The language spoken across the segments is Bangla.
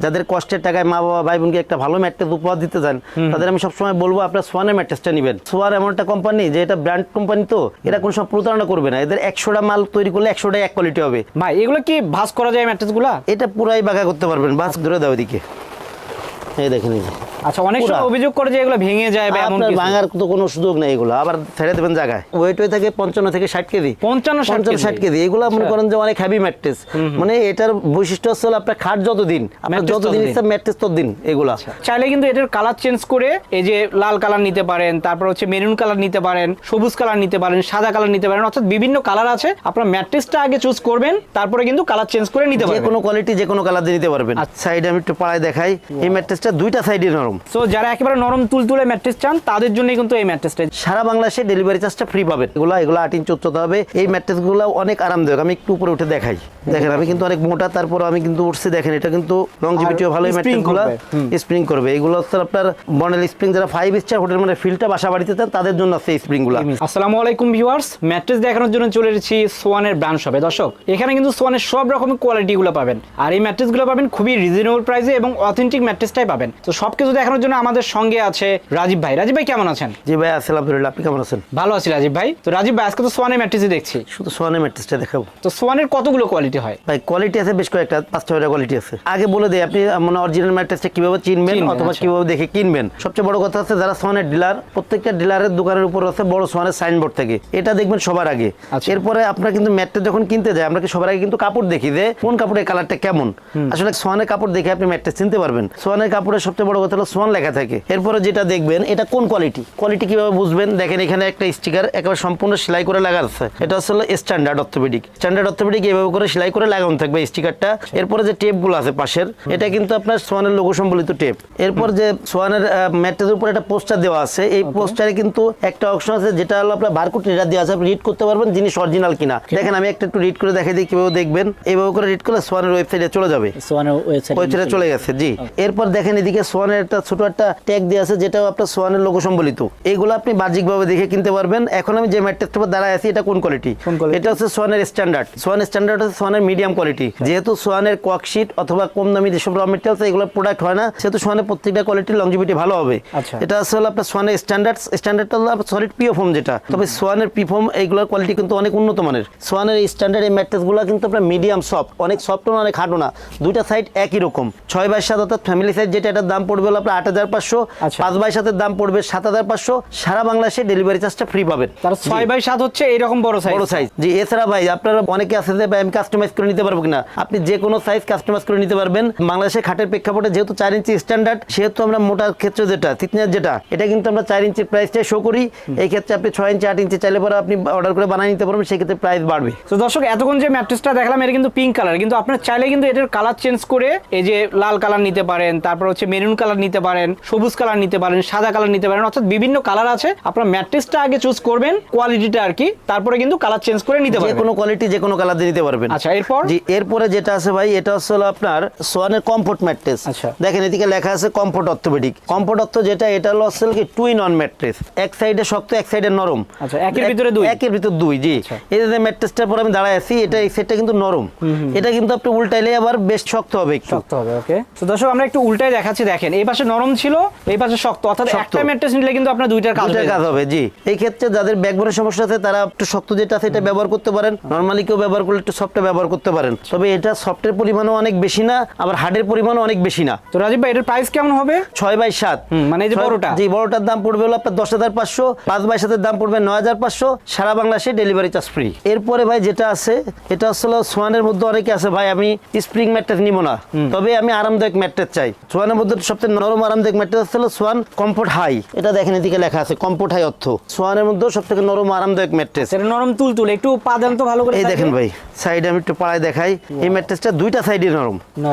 যাদের কষ্টের টাকায় মা বাবা ভাই বোনকে একটা ভালো ম্যাট্রেস উপহার দিতে চান তাদের আমি সবসময় বলবো আপনার সোয়ানের ম্যাট্রেসটা নেবেন। সোয়ার এমন একটা কোম্পানি যে এটা ব্র্যান্ড কোম্পানি, তো এরা কোনো সব প্রতারণা করবে না। এদের 100টা মাল তৈরি করলে 100টাই এক কোয়ালিটি হবে। ভাই এগুলো কি ভাঁজ করা যায় ম্যাট্রেসগুলো? এটা পুরাই বাঁকা করতে পারবেন। বাস ধরে দাও এদিকে, এই দেখেন এই যে। আচ্ছা, অনেক সময় অভিযোগ করে যে এগুলো ভেঙে যায় বা এমন আপনার কিছু। ভাঙার তো কোনো সুযোগ নেই, এগুলো আবার ছেড়ে দেবেন জায়গায়। ওয়েট হয়ে থাকে 55 থেকে 60 কেজি, 55-60 কেজি। এগুলো মনে করেন যে অনেক হেভি ম্যাট্রেস। মানে এটার বৈশিষ্ট্য হচ্ছে আপনার খাট যতদিন, আপনার যতদিন ইচ্ছা ম্যাট্রেস ততদিন। এগুলা চাইলে কিন্তু এটার কালার চেঞ্জ করে এই যে লাল কালার নিতে পারেন, তারপর হচ্ছে মেরুন কালার নিতে পারেন, সবুজ কালার নিতে পারেন, সাদা কালার নিতে পারেন, অর্থাৎ বিভিন্ন কালার আছে। আপনার ম্যাট্রেসটা আগে চুজ করবেন, তারপরে কিন্তু কালার চেঞ্জ করে নিতে পারবেন। যে কোনো কোয়ালিটি যে কোনো কালার দিয়ে নিতে পারবেন। সাইডে আমি একটু পাড়ায় দেখাই, এই ম্যাট্রেসটা দুইটা সাইডে নরম। সো যারা একেবারে নরম তুলতুলে ম্যাট্রেস চান তাদের জন্য কিন্তু এই ম্যাট্রেসটা। সারা বাংলাদেশে ডেলিভারি চার্জটা ফ্রি পাবেন। এগুলো 8 ইঞ্চি উচ্চতা হবে। এই ম্যাট্রেসগুলো অনেক আরামদায়ক। আমি একটু উপরে উঠে দেখাই, দেখেন আমি কিন্তু অনেক মোটা, তারপর আমি কিন্তু উঠছি, দেখেন এটা কিন্তু লংজিভিটিও ভালো। এই ম্যাট্রেসগুলো স্প্রিং করবে। এগুলো হচ্ছে আপনার বনেল স্প্রিং। যারা 5 স্টার হোটেল মানে ফিল্ডটা বাসা বাড়িতে চান তাদের জন্য আছে এই স্প্রিংগুলো। আসসালামু আলাইকুম ভিউয়ার্স, ম্যাট্রেস দেখানোর জন্য চলে এসেছি সোয়ানের ব্র্যান্ড শপে। দর্শক, এখানে কিন্তু সোয়ানের সব রকমের কোয়ালিটিগুলো পাবেন, আর এই ম্যাট্রেসগুলো পাবেন খুবই রিজনেবল প্রাইসে এবং অথেন্টিক ম্যাট্রেসটাই পাবেন। তো সবকিছু দেখানোর জন্য আমাদের সঙ্গে আছে রাজীব ভাই। রাজীব ভাই কেমন আছেন? জি ভাই, আসসালাম আলহামদুলিল্লাহ। আপনি কেমন আছেন? ভালো আছি রাজীব ভাই। তো রাজীব ভাই, আজকে তো সোয়ানের ম্যাট্রেসই দেখছি। শুধু সোয়ানের ম্যাট্রেসটা দেখাবো। তো সোয়ানের কতগুলো কোয়ালিটি হয়? ভাই কোয়ালিটি আছে বেশ কয়েকটা, 5-6টা কোয়ালিটি আছে। আগে বলে দেই, আপনি মানে অরিজিনাল ম্যাট্রেসটা কিভাবে চিনবেন অথবা কিভাবে দেখে কিনবেন। সবচেয়ে বড় কথা হচ্ছে যারা সোয়ানের ডিলার, প্রত্যেকটা ডিলারের দোকানের উপর আছে বড় সোয়ানের সাইনবোর্ড থাকে, এটা দেখবেন সবার আগে। এরপরে আপনারা কিন্তু ম্যাট্রেস যখন কিনতে যায়, আমরা কি সবার আগে কিন্তু কাপড় দেখি যে কোন কাপড়ের কালারটা কেমন। আসলে সোয়ানের কাপড় দেখে আপনি ম্যাট্রেস চিনতে পারবেন। সোয়ানের কাপড়ের সবচেয়ে বড় কথা হলো সোয়ান লেখা থাকে। এরপরে যেটা দেখবেন এটা কোন কোয়ালিটি, কোয়ালিটি কিভাবে বুঝবেন দেখেন, এখানে একটা স্টিকার একেবারে সম্পূর্ণ সেলাই করে লাগা আছে। এটা হলো স্ট্যান্ডার্ড অর্থোপেডিক। স্ট্যান্ডার্ড অর্থোপেডিক এইভাবে করে সেলাই করে লাগানো থাকবে স্টিকারটা। এরপরে যে টেপগুলো আছে পাশের, এটা কিন্তু আপনার সোয়ানের লোগো সম্বলিত টেপ। এরপর যে সোয়ানের ম্যাট্রেসের উপর একটা পোস্টার দেওয়া আছে, এই পোস্টারে কিন্তু একটা অপশন আছে যেটা হলো আপনার বারকোড রিডার দেওয়া আছে। আপনি রিড করতে পারবেন জিনিস অরিজিনাল কিনা। দেখেন আমি একটা একটু রিড করে দেখাই দিই কিভাবে দেখবেন। এইভাবে করে রিড করলে সোয়ানের ওয়েবসাইটে চলে যাবে। সোয়ানের ওয়েবসাইটে চলে গেছে। জি, এরপর দেখেন এদিকে সোয়ানের একটা ছোট একটা ট্যাগ দেওয়া আছে যেটাও আপনার সোয়ানের লোগো সম্বলিত। এইগুলো আপনি বাহ্যিকভাবে দেখে কিনতে পারবেন। এখন আমি যে ম্যাট্রেসটার উপর দাঁড়ায় আছি এটা কোন কোয়ালিটি, এটা হচ্ছে সোয়ানের স্ট্যান্ডার্ড। সোয়ানের স্ট্যান্ডার্ড হচ্ছে সোয়ানের মিডিয়াম কোয়ালিটি। যেহেতু সোয়ানের ককশিট অথবা কম দামি যেসব র মেটেরিয়ালস এগুলো প্রোডাক্ট হয় না, সেহেতু সোয়ানের প্রত্যেকটা কোয়ালিটির লংজিভিটি ভালো হবে। এটা আসলে আপনার সোয়ানের স্ট্যান্ডার্ডটা হলো সলিড পিও ফোম যেটা। তবে সোয়ানের পি ফোম এইগুলোর কোয়ালিটি কিন্তু অনেক উন্নত মানের। সোয়ানের এই স্ট্যান্ডার্ড এই ম্যাট্রেসগুলো কিন্তু আপনার মিডিয়াম সফট, অনেক সফট না অনেক হার্ডও না, দুইটা সাইড একই রকম। 6x7 অর্থাৎ ফ্যামিলি সাইজ যেটা, এটার দাম পড়বে হলো আপনার 8500। 5x7 এর দাম পড়বে 7500। সারা বাংলাদেশে ডেলিভারি চার্জটা ফ্রি পাবেন। তার 6x7 হচ্ছে এইরকম বড় সাইজ। জি, এছাড়া ভাই আপনারা অনেকে আছে যে ভাই আমি কাস্টমাইজ করে নিতে পারবো কিনা, আপনি যে কোনো সাইজ কাস্টমাইজ করে নিতে পারবেন। বাংলাদেশের খাটের প্রেক্ষাপটে যেহেতু 4 ইঞ্চি স্ট্যান্ডার্ড, সেহেতু আমরা মোটার ক্ষেত্রে যেটা থিকনেস যেটা, এটা কিন্তু আমরা 4 ইঞ্চির প্রাইসটাই শো করি। এই ক্ষেত্রে আপনি 6 ইঞ্চি 8 ইঞ্চি চাইলে পরে আপনি অর্ডার করে বানিয়ে নিতে পারবেন, সেই ক্ষেত্রে প্রাইস বাড়বে। তো দর্শক, এতক্ষণ যে ম্যাট্রেসটা দেখালাম এটা কিন্তু পিঙ্ক কালার, কিন্তু আপনারা চাইলে কিন্তু এটার কালার চেঞ্জ করে এই যে লাল কালার নিতে পারেন, তারপর হচ্ছে মেরুন কালার নিতে পারেন, সবুজ কালার নিতে পারেন, সাদা কালার নিতে পারেন, অর্থাৎ বিভিন্ন কালার আছে। আপনার ম্যাট্রেসটা আগে চুজ করবেন কোয়ালিটিটা আর কি, তারপরে কিন্তু কালার চেঞ্জ করে নিতে পারবেন। যে কোনো কোয়ালিটি যে কোনো কালার দিয়ে নিতে পারবেন। আচ্ছা, এরপর জি, এরপরে যেটা আছে ভাই, এটা হচ্ছে আপনার সোয়ানের কমফোর্ট ম্যাট্রেস। দেখেন এদিকে লেখা আছে কমফোর্ট অর্থোপেডিক। কমফোর্ট অর্থ যেটা, এটা হলো আসলে কি টু ইন ওয়ান ম্যাট্রেস। এক সাইডে শক্ত, এক সাইডে নরম। আচ্ছা, একের ভিতরে দুই। জি, এই যে ম্যাট্রেসটার পর আমি দাঁড়ায় আছি, এটা এই সাইডটা কিন্তু নরম। এটা কিন্তু আপনি উল্টাইলে আবার বেশ শক্ত হবে, একটু শক্ত হবে। ওকে, তো দর্শক আমরা একটু উল্টাই দেখাচ্ছি। দেখেন এই পাশে নরম ছিল, এই পাশে শক্ত, অর্থাৎ একটা ম্যাট্রেস নিলে কিন্তু আপনার দুইটার কাজ হবে। জি, এই ক্ষেত্রে যাদের ব্যাকবোনের সমস্যা আছে তারা একটু শক্ত যেটা আছে এটা ব্যবহার করতে পারেন। নরমালি কেউ ব্যবহার করলে একটু সফটটা ব্যবহার করতে পারেন। তবে এটা সফটের পরিমাণও অনেক বেশি না, আবার হার্ডের পরিমাণও অনেক বেশি না। তো রাজীব ভাই, এটার প্রাইস কেমন হবে? 6x7, মানে এই যে বড়টা। জি, বড়টার দাম পড়বে হলো আপনার 10500। 5x7 এর দাম পড়বে 9500। সারা বাংলাদেশে ডেলিভারি চার্জ ফ্রি। এরপরে ভাই যেটা আছে, এটা আসলে সোয়ানের মধ্যে অনেকে আছে ভাই আমি স্প্রিং ম্যাট্রেস নিব না, তবে আমি আরামদায়ক ম্যাট্রেস চাই। সোয়ানের মধ্যে সবচেয়ে নরম আরামদায়ক ম্যাট্রেস হলো সোয়ান কমফোর্ট হাই। এটা দেখেন এদিকে লেখা আছে কমফোর্ট হাই অর্থ। সোয়ানের মধ্যে সবথেকে নরম আরামদায়ক ম্যাট্রেস। এটা নরম তুলতুলে, একটু পা দেন তো ভালো করে। এই দেখেন ভাই, সাইডে আমি একটু পাড়ায় দেখাই। এই ম্যাট্রেসটা দুইটা সাইডে নরম।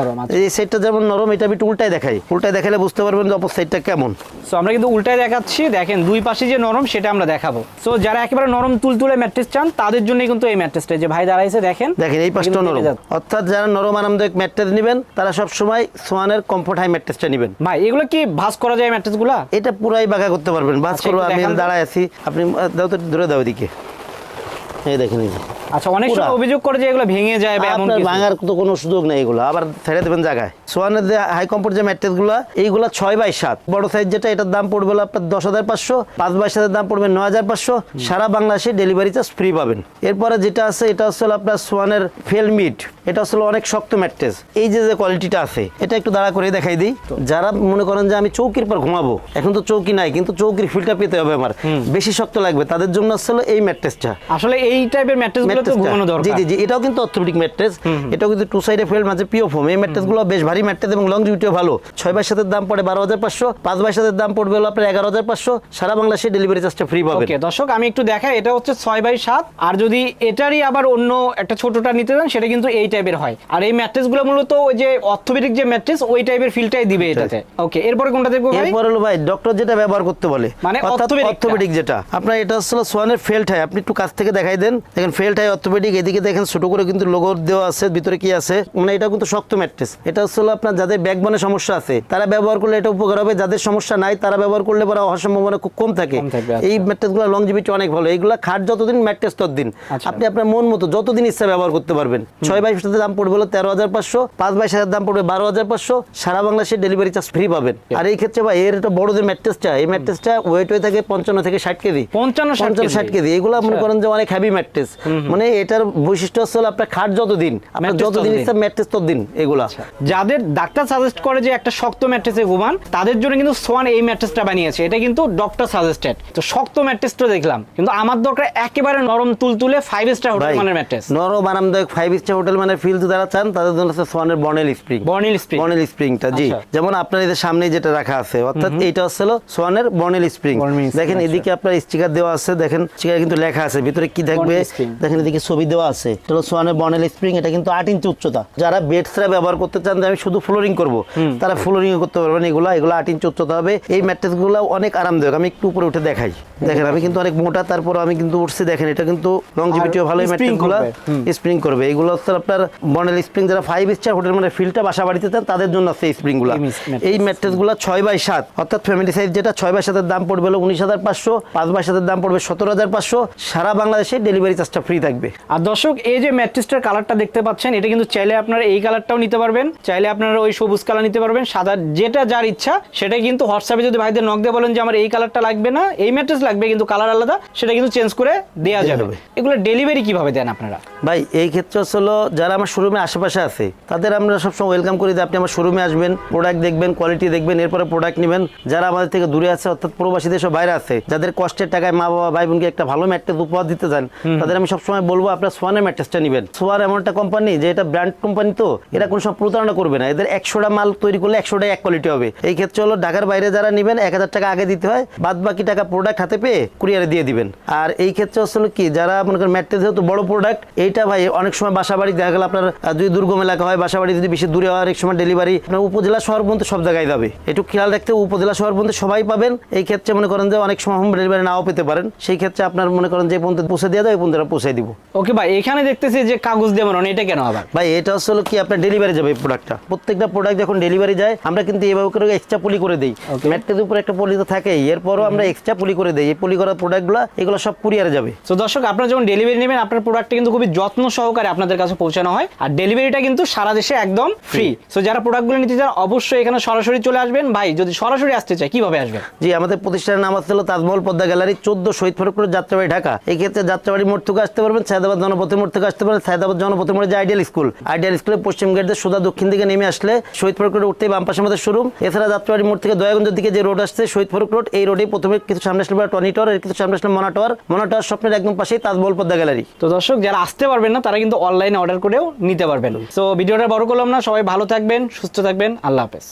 এই সাইডটা যেমন নরম, এটা আমি একটু উল্টায় দেখাই। উল্টায় দেখালে বুঝতে পারবেন যে অপর সাইডটা কেমন। সো আমরা কিন্তু উল্টায় দেখাচ্ছি, দেখেন দুই পাশে যে নরম সেটা আমরা দেখাবো। সো যারা একেবারে নরম তুলতুলে ম্যাট্রেস চান তাদের জন্য কিন্তু এই ম্যাট্রেসটা যে ভাই দাঁড়াইছে দেখেন এই পাশটা নরম। অর্থাৎ যারা নরম আরামদায়ক ম্যাট্রেস নেবেন তারা সব সময় সোয়ানের কমফোর্ট হাই ম্যাট্রেসটা নেবেন। ভাই এগুলো কি ভাঁজ করা যায় ম্যাট্রেসগুলো? এটা পুরাই বাঁকা করতে পারবেন। ভাঁজ করবো আমি দাঁড়ায় আছি, আপনি দাও তো ধরে দাও এদিকে, এই দেখেন এই যে। আচ্ছা, অনেক সময় পুরা। অভিযোগ করে যে এগুলো ভেঙে যায় বা এমন আপনার কিছু। ভাঙার তো কোনো সুযোগ নেই, এগুলো আবার ছেড়ে দেবেন জায়গায়। সোয়ানের যে হাই কমফোর্ট যে ম্যাট্রেস গুলো, এইগুলো 6x7 বড় সাইজ যেটা, এটার দাম পড়বে হলো আপনার 10,500, 5x7 দাম পড়বে 9,500, সারা বাংলাদেশে ডেলিভারি চার্জ ফ্রি পাবেন। এরপরে যেটা আছে এটা হচ্ছে হলো আপনার সোয়ানের ফেলমিট, এটা হচ্ছে হলো অনেক শক্ত ম্যাট্রেস। এই যে যে কোয়ালিটিটা আছে এটা একটু দাঁড়া করে দেখাই দিই। যারা মনে করেন যে আমি চৌকির পর ঘুমাবো, এখন তো চৌকি নাই কিন্তু চৌকির ফিলটা পেতে হবে আমার, বেশি শক্ত লাগবে, তাদের জন্য হচ্ছে হলো এই ম্যাট্রেসটা। আসলে এই টাইপের ম্যাট্রেস গুলো তো ঘুমানো জি দরকার। জি জি, এটাও কিন্তু অর্থোপেডিক ম্যাট্রেস, এটাও কিন্তু টু সাইডে ফেল মাঝে পিও ফোম। এই ম্যাট্রেস গুলো বেশ ভারী ম্যাট্রেস এবং লংজিভিটিও ভালো। 6x7 দাম পড়ে 12,500, 5x7 দাম পড়বে হলো আপনার 11,500, সারা বাংলাদেশে ডেলিভারি চার্জটা ফ্রি পাবেন। ওকে দর্শক, আমি একটু দেখাই, এটা হচ্ছে 6x7, আর যদি এটারই আবার অন্য একটা ছোটটা নিতে চান সেটা কিন্তু এই টাইপের হয়। আর এই ম্যাট্রেস গুলো মূলত ওই যে অর্থোপেডিক যে ম্যাট্রেস ওই টাইপের ফিলটাই দিবে এটাতে। ওকে, এরপরে কোনটা দেখবো ভাই? এরপর হলো ভাই ডক্টর যেটা ব্যবহার করতে বলে, মানে অর্থাৎ orthopedic টা। অর্থোপেডিক যেটা আপনার, এটা হচ্ছে সোয়ানের ফেল্ট হয়। আপনি একটু কাছ থেকে দেখাই দেন, দেখেন ফেল্ট হয় অর্থোপেডিক। এদিকে দেখেন ছোট করে কিন্তু লোগো দেওয়া আছে, ভিতরে কি আছে, মানে এটা কিন্তু শক্ত ম্যাট্রেস। এটা হচ্ছে হলো আপনার যাদের ব্যাকবোনে সমস্যা আছে তারা ব্যবহার করলে এটা উপকার হবে, যাদের সমস্যা নাই তারা ব্যবহার করলে পরে হওয়ার সম্ভাবনা খুব কম থাকে। কম থাকবে, আচ্ছা। এই ম্যাট্রেসগুলো লংজিভিটি অনেক ভালো। এইগুলা খাট যতদিন ম্যাট্রেস ততদিন, আচ্ছা। আপনি আপনার মন মতো যতদিন ইচ্ছা ব্যবহার করতে পারবেন। 6x7 দাম পড়বে হলো 13,500, 5x7 দাম পড়বে 12,500, সারা বাংলাদেশে ডেলিভারি চার্জ ফ্রি পাবেন। আর এই ক্ষেত্রে ভাই এর একটা বড় যে ম্যাট্রেসটা, এই ম্যাট্রেসটা ওয়েট হয়ে থাকে 55 থেকে 60 কেজি। 55-60 কেজি, এগুলো মনে করেন যে অনেক হেভি ম্যাট্রেস। মানে এটার বৈশিষ্ট্য হচ্ছে হলো আপনার খাট যতদিন, আপনার Mattress যতদিন ততদিন। ইচ্ছা ম্যাট্রেস ততদিন এগুলা। যাদের ডাক্তার সাজেস্ট করে যে একটা শক্ত ম্যাট্রেসে ঘুমান, তাদের জন্য কিন্তু সোয়ান এই ম্যাট্রেসটা বানিয়েছে। এটা কিন্তু ডক্টর সাজেস্টেড। তো শক্ত ম্যাট্রেসটা দেখলাম, কিন্তু আমার দরকার একেবারে নরম তুলতুলে 5 স্টার হোটেল ভাই, মানের ম্যাট্রেস। নরম আরামদায়ক 5 স্টার হোটেল মানে ফিল যারা চান তাদের জন্য হচ্ছে সোয়ানের বর্নেল স্প্রিং। বর্নিল স্প্রিং। বর্নেল স্প্রিংটা, জি, আচ্ছা। যেমন আপনার এই যে সামনে যেটা রাখা আছে, অর্থাৎ এইটা হচ্ছে হলো সোয়ানের বর্নেল স্প্রিং। বর্নেল স্প্রিং, দেখেন আচ্ছা। এদিকে আপনার স্টিকার দেওয়া আছে, দেখেন স্টিকার কিন্তু লেখা আছে, ভিতরে কি থাকবে বর্নেল স্প্রিং। দেখেন এদিকে ছবি দেওয়া আছে। এটা হলো সোয়ানের বর্নেল স্প্রিং, এটা কিন্তু 8 ইঞ্চি উচ্চতা। যারা বেডসরা ব্যবহার করতে চান যে আমি শুধু ফ্লোরিং করব, তারা ফ্লোরিং করতে পারবেন। এগুলো 8 ইঞ্চি উচ্চতা হবে। এই ম্যাট্রেসগুলো অনেক আরামদায়ক। আমি একটু উপরে উঠে দেখাই, দেখেন আমি কিন্তু অনেক মোটা, তারপর আমি কিন্তু উঠছি, দেখেন এটা কিন্তু লংজিভিটিও ভালো। এই spring ম্যাট্রেসগুলো করবে। স্প্রিং করবে। এগুলো হচ্ছে আপনার বর্নেল স্প্রিং। যারা 5 স্টার হোটেল মানে ফিলটা বাসা বাড়িতে চান তাদের জন্য আছে এই স্প্রিংগুলো। এই mattress। এই ম্যাট্রেসগুলো 6x7 অর্থাৎ ফ্যামিলি সাইজ যেটা, 6x7 এর দাম পড়বে হলো 19,500, 5x7 এর দাম পড়বে 17,500, সারা বাংলাদেশে ডেলিভারি চার্জটা ফ্রি থাকবে। আর দর্শক, এই যে ম্যাট্রেসটার কালারটা দেখতে পাচ্ছেন, এটা কিন্তু চাইলে আপনারা এই কালারটাও নিতে পারবেন, চাইলে আপনারা ওই সবুজ কালার নিতে পারবেন, সাদা, যেটা যার ইচ্ছা সেটাই। কিন্তু হোয়াটসঅ্যাপে যদি ভাইদের নক দিয়ে বলেন যে আমার এই কালারটা লাগবে না, এই ম্যাট্রেস লাগবে কিন্তু কালার আলাদা, সেটা কিন্তু চেঞ্জ করে দেওয়া যাবে। এগুলো ডেলিভারি কিভাবে দেন আপনারা? ভাই এই ক্ষেত্রে হলো যারা আমার শোরুমে আশেপাশে আছে তাদের আমরা সবসময় ওয়েলকাম করি যে আপনি আমার শোরুমে আসবেন, প্রোডাক্ট দেখবেন, কোয়ালিটি দেখবেন, এরপরে প্রোডাক্ট নেবেন। যারা আমাদের থেকে দূরে আছে অর্থাৎ প্রবাসী দেশের বাইরে আছে, যাদের কষ্টের টাকায় মা বাবা ভাই বোনকে একটা ভালো ম্যাট্রেস উপহার দিতে চান, তাদের আমি সবসময় বলবো আপনার সোয়ানের ম্যাট্রেসটা নেবেন। সোয়ার এমন একটা কোম্পানি যে এটা ব্র্যান্ড কোম্পানি, তো এরা কোনো সময় প্রতারণা করবে না। এদের 100টা মাল তৈরি করলে 100টাই এক কোয়ালিটি হবে। এই ক্ষেত্রে হলো ঢাকার বাইরে যারা নেবেন 1,000 টাকা আগে দিতে হয়, বাদ বাকি টাকা প্রোডাক্ট হাতে পেয়ে কুরিয়ারে দিয়ে দিবেন। আর এই ক্ষেত্রে হলো কি, যারা মনে করেন ম্যাট্রেস যেহেতু বড় প্রোডাক্ট, এইটা ভাই অনেক সময় বাসা বাড়ি দেখা গেল আপনার যদি দুর্গম এলাকা হয়, বাসা বাড়ি যদি বেশি দূরে হয়, অনেক সময় ডেলিভারি আপনার উপজেলা শহর পর্যন্ত সব জায়গায় যাবে। একটু খেয়াল রাখতে, উপজেলা শহর পর্যন্ত সবাই পাবেন। এই ক্ষেত্রে মনে করেন যে অনেক সময় হোম ডেলিভারি নাও পেতে পারেন, সেই ক্ষেত্রে আপনার মনে করেন যে পর্যন্ত পৌঁছে দিয়ে দেয় ওই পর্যন্ত পৌঁছে দিব। ওকে ভাই, এখানে দেখতেছি যে কাগজ দিয়ে বানানো, এটা কেন আবার? ভাই এটা হলো কি আপনার ডেলিভারি যাবে এই প্রোডাক্টটা। প্রত্যেকটা প্রোডাক্ট যখন ডেলিভারি যায় আমরা কিন্তু এইভাবে করে এক্সট্রা পলি করে দিই। ম্যাট্রেসের উপরে একটা পলি তো থাকেই, এরপরও আমরা এক্সট্রা পলি করে দিই। এই পলি করা প্রোডাক্টগুলো এগুলো সব কুরিয়ারে যাবে। তো দর্শক, আপনারা যখন ডেলিভারি নেবেন আপনার প্রোডাক্টটা কিন্তু খুবই যত্ন সহকারে আপনাদের কাছে পৌঁছানো হয়, আর ডেলিভারিটা কিন্তু সারা দেশে একদম ফ্রি। সো যারা প্রোডাক্টগুলো নিতে চান অবশ্যই এখানে সরাসরি চলে আসবেন। ভাই যদি সরাসরি আসতে চায় কিভাবে আসবেন? জি, আমাদের প্রতিষ্ঠানের নাম হচ্ছে তাজমহল পদ্মা গ্যালারি, 14 শহীদ ফারুক রোড, যাত্রাবাড়ি, ঢাকা। এই ক্ষেত্রে যাত্রাবাড়ি মোড় থেকে আসতে পারবেন, সায়দাবাদ জনপথের মোড় থেকে আসতে পারবেন। সায়দাবাদ জনপথের মোড়ে যে আইডিয়াল স্কুলের পশ্চিম গেট দিয়ে সোজা দক্ষিণ দিকে নেমে আসলে শহীদ ফারুক রোড উঠতেই বাম পাশে আমাদের শোরুম। এছাড়া যাত্রাবাড়ি মোড় থেকে দয়াগঞ্জের দিকে যে রোড আসছে শহীদ ফারুক রোড, এই রোডে প্রথমে কিছু সামনে আসলে টনি টাওয়ার, এর কিছু সামনে আসলে মনা টাওয়ার স্বপ্নের একদম পাশেই তাজমহল পদ্মা গ্যালারি। তো দর্শক, যারা আসতে পারবেন না তারা কিন্তু অনলাইনে অর্ডার করেও নিতে পারবেন। তো ভিডিওটা বড় করলাম না, সবাই ভালো থাকবেন, সুস্থ থাকবেন, আল্লাহ হাফেজ।